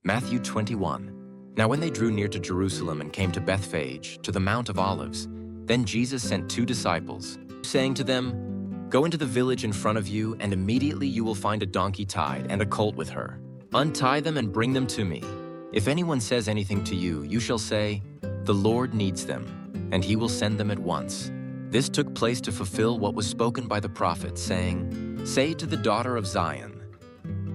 Matthew 21. Now when they drew near to Jerusalem and came to Bethphage, to the Mount of Olives, then Jesus sent 2 disciples, saying to them, "Go into the village in front of you, and immediately you will find a donkey tied and a colt with her. Untie them and bring them to me. If anyone says anything to you, you shall say, 'The Lord needs them,' and he will send them at once." This took place to fulfill what was spoken by the prophet, saying, "Say to the daughter of Zion,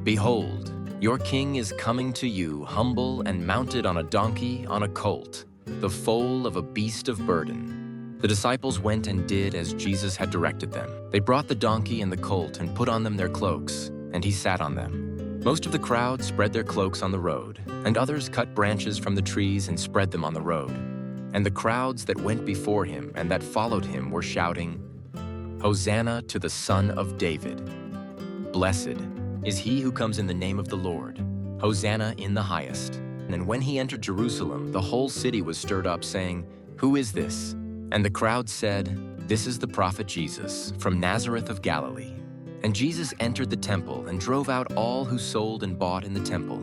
Behold, your king is coming to you, humble and mounted on a donkey, on a colt, the foal of a beast of burden." The disciples went and did as Jesus had directed them. They brought the donkey and the colt and put on them their cloaks, and he sat on them. Most of the crowd spread their cloaks on the road, and others cut branches from the trees and spread them on the road. And the crowds that went before him and that followed him were shouting, "Hosanna to the Son of David! Blessed is he who comes in the name of the Lord. Hosanna in the highest." And when he entered Jerusalem, the whole city was stirred up, saying, "Who is this?" And the crowd said, "This is the prophet Jesus, from Nazareth of Galilee." And Jesus entered the temple and drove out all who sold and bought in the temple.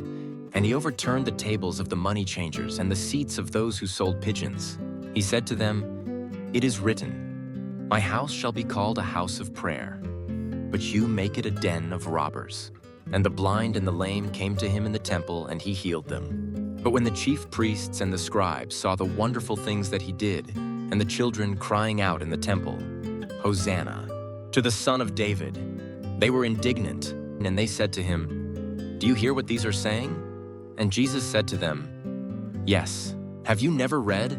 And he overturned the tables of the money changers and the seats of those who sold pigeons. He said to them, "It is written, 'My house shall be called a house of prayer,' but you make it a den of robbers." And the blind and the lame came to him in the temple, and he healed them. But when the chief priests and the scribes saw the wonderful things that he did, and the children crying out in the temple, "Hosanna to the Son of David," they were indignant, and they said to him, "Do you hear what these are saying?" And Jesus said to them, "Yes. Have you never read,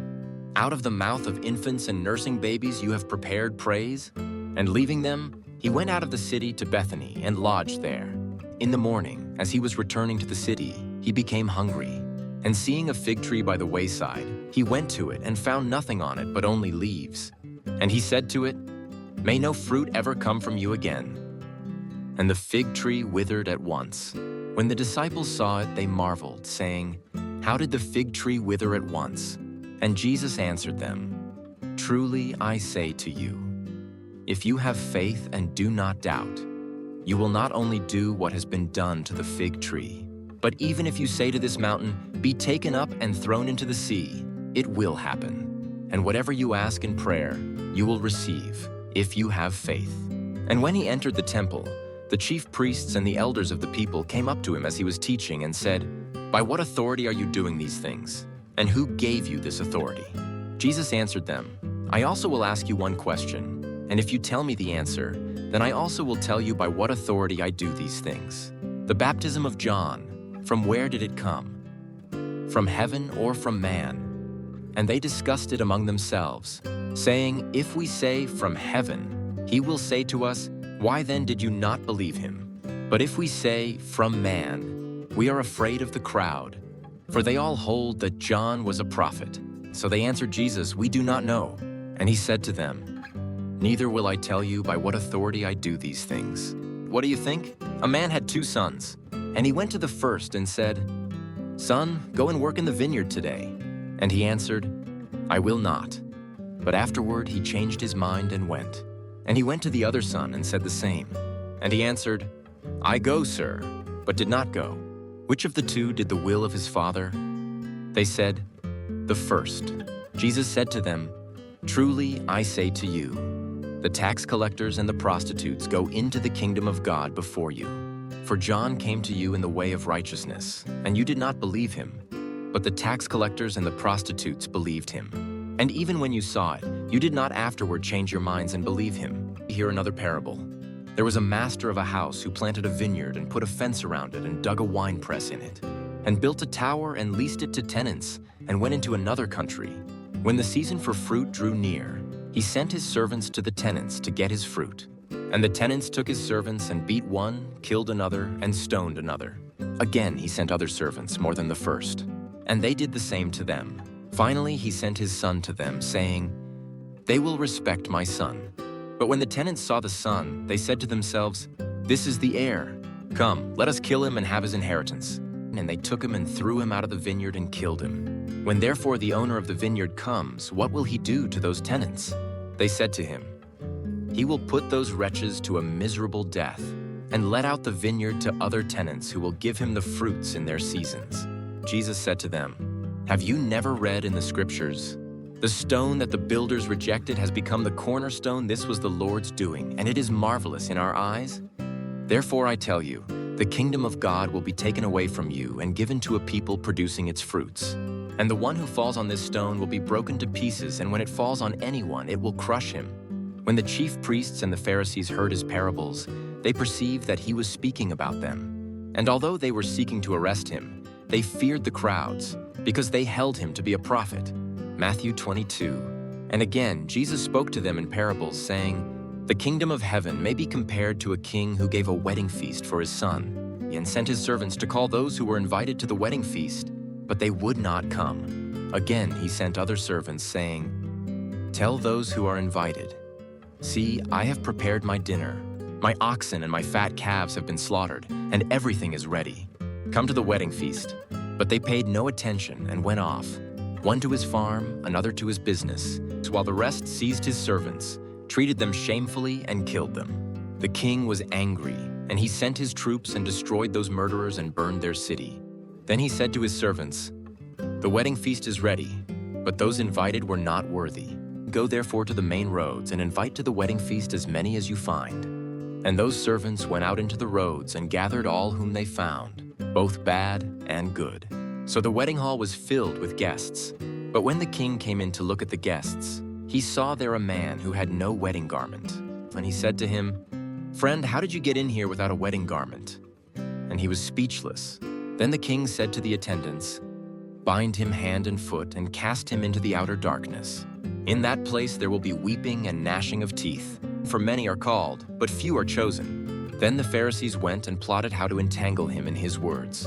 'Out of the mouth of infants and nursing babies you have prepared praise'?" And leaving them, he went out of the city to Bethany and lodged there. In the morning, as he was returning to the city, he became hungry. And seeing a fig tree by the wayside, he went to it and found nothing on it but only leaves. And he said to it, "May no fruit ever come from you again." And the fig tree withered at once. When the disciples saw it, they marveled, saying, "How did the fig tree wither at once?" And Jesus answered them, "Truly I say to you, if you have faith and do not doubt, you will not only do what has been done to the fig tree, but even if you say to this mountain, 'Be taken up and thrown into the sea,' it will happen. And whatever you ask in prayer, you will receive, if you have faith." And when he entered the temple, the chief priests and the elders of the people came up to him as he was teaching and said, "By what authority are you doing these things? And who gave you this authority?" Jesus answered them, "I also will ask you one question, and if you tell me the answer, then I also will tell you by what authority I do these things. The baptism of John, from where did it come? From heaven or from man?" And they discussed it among themselves, saying, "If we say, 'From heaven,' he will say to us, 'Why then did you not believe him?' But if we say, 'From man,' we are afraid of the crowd, for they all hold that John was a prophet." So they answered Jesus, "We do not know." And he said to them, "Neither will I tell you by what authority I do these things. What do you think? A man had 2 sons, and he went to the first and said, 'Son, go and work in the vineyard today.' And he answered, 'I will not.' But afterward he changed his mind and went. And he went to the other son and said the same. And he answered, 'I go, sir,' but did not go. Which of the 2 did the will of his father?" They said, "The first." Jesus said to them, "Truly I say to you, the tax collectors and the prostitutes go into the kingdom of God before you. For John came to you in the way of righteousness, and you did not believe him. But the tax collectors and the prostitutes believed him. And even when you saw it, you did not afterward change your minds and believe him." Hear another parable. There was a master of a house who planted a vineyard and put a fence around it and dug a winepress in it, and built a tower and leased it to tenants, and went into another country. When the season for fruit drew near, he sent his servants to the tenants to get his fruit. And the tenants took his servants and beat one, killed another, and stoned another. Again he sent other servants, more than the first, and they did the same to them. Finally he sent his son to them, saying, "They will respect my son." But when the tenants saw the son, they said to themselves, "This is the heir. Come, let us kill him and have his inheritance." And they took him and threw him out of the vineyard and killed him. When therefore the owner of the vineyard comes, what will he do to those tenants? They said to him, "He will put those wretches to a miserable death, and let out the vineyard to other tenants who will give him the fruits in their seasons." Jesus said to them, "Have you never read in the Scriptures? The stone that the builders rejected has become the cornerstone. This was the Lord's doing, and it is marvelous in our eyes. Therefore I tell you, the kingdom of God will be taken away from you and given to a people producing its fruits. And the one who falls on this stone will be broken to pieces, and when it falls on anyone, it will crush him." When the chief priests and the Pharisees heard his parables, they perceived that he was speaking about them. And although they were seeking to arrest him, they feared the crowds, because they held him to be a prophet. Matthew 22. And again, Jesus spoke to them in parables, saying, "The kingdom of heaven may be compared to a king who gave a wedding feast for his son, and sent his servants to call those who were invited to the wedding feast, but they would not come. Again, he sent other servants, saying, 'Tell those who are invited, see, I have prepared my dinner. My oxen and my fat calves have been slaughtered, and everything is ready. Come to the wedding feast.' But they paid no attention and went off, one to his farm, another to his business, while the rest seized his servants, treated them shamefully, and killed them. The king was angry, and he sent his troops and destroyed those murderers and burned their city. Then he said to his servants, 'The wedding feast is ready, but those invited were not worthy. Go therefore to the main roads and invite to the wedding feast as many as you find.' And those servants went out into the roads and gathered all whom they found, both bad and good. So the wedding hall was filled with guests. But when the king came in to look at the guests, he saw there a man who had no wedding garment. And he said to him, 'Friend, how did you get in here without a wedding garment?' And he was speechless. Then the king said to the attendants, 'Bind him hand and foot and cast him into the outer darkness. In that place there will be weeping and gnashing of teeth, for many are called, but few are chosen.' Then the Pharisees went and plotted how to entangle him in his words.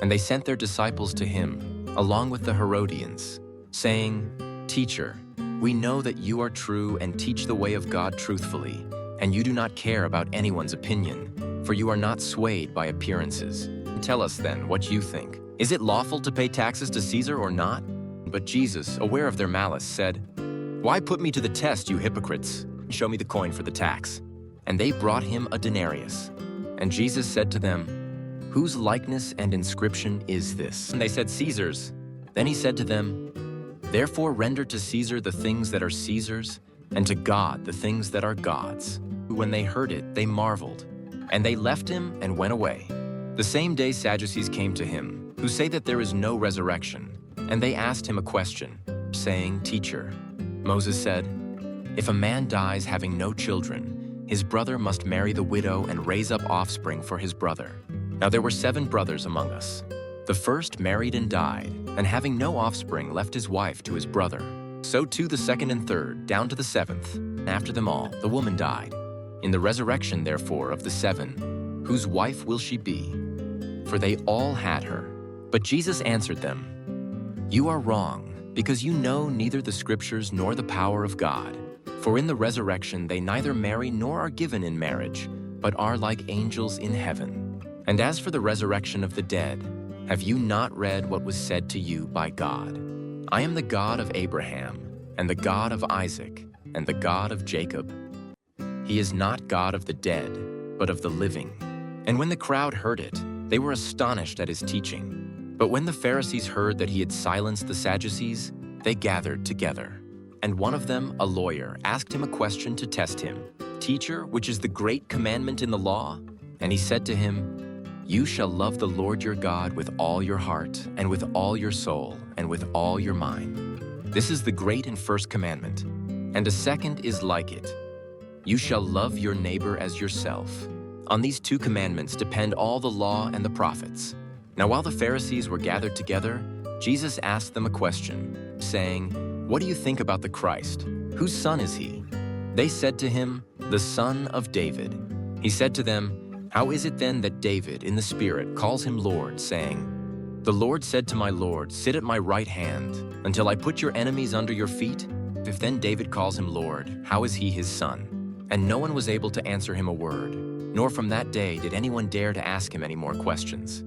And they sent their disciples to him, along with the Herodians, saying, 'Teacher, we know that you are true and teach the way of God truthfully, and you do not care about anyone's opinion, for you are not swayed by appearances. Tell us then what you think. Is it lawful to pay taxes to Caesar or not?' But Jesus, aware of their malice, said, 'Why put me to the test, you hypocrites? Show me the coin for the tax.' And they brought him a denarius. And Jesus said to them, 'Whose likeness and inscription is this?' And they said, 'Caesar's.' Then he said to them, 'Therefore render to Caesar the things that are Caesar's, and to God the things that are God's.' When they heard it, they marveled. And they left him and went away. The same day Sadducees came to him, who say that there is no resurrection. And they asked him a question, saying, 'Teacher, Moses said, if a man dies having no children, his brother must marry the widow and raise up offspring for his brother. Now there were 7 brothers among us. The first married and died, and having no offspring left his wife to his brother. So too the second and third, down to the 7th. After them all, the woman died. In the resurrection, therefore, of the 7, whose wife will she be? For they all had her. But Jesus answered them, 'You are wrong, because you know neither the Scriptures nor the power of God. For in the resurrection they neither marry nor are given in marriage, but are like angels in heaven. And as for the resurrection of the dead, have you not read what was said to you by God? I am the God of Abraham, and the God of Isaac, and the God of Jacob. He is not God of the dead, but of the living.' And when the crowd heard it, they were astonished at his teaching. But when the Pharisees heard that he had silenced the Sadducees, they gathered together. And one of them, a lawyer, asked him a question to test him. 'Teacher, which is the great commandment in the law?' And he said to him, 'You shall love the Lord your God with all your heart, and with all your soul, and with all your mind. This is the great and first commandment. And a second is like it. You shall love your neighbor as yourself. On these 2 commandments depend all the law and the prophets.' Now while the Pharisees were gathered together, Jesus asked them a question, saying, 'What do you think about the Christ? Whose son is he?' They said to him, 'The son of David.' He said to them, 'How is it then that David, in the Spirit, calls him Lord, saying, The Lord said to my Lord, sit at my right hand, until I put your enemies under your feet? If then David calls him Lord, how is he his son?' And no one was able to answer him a word, nor from that day did anyone dare to ask him any more questions.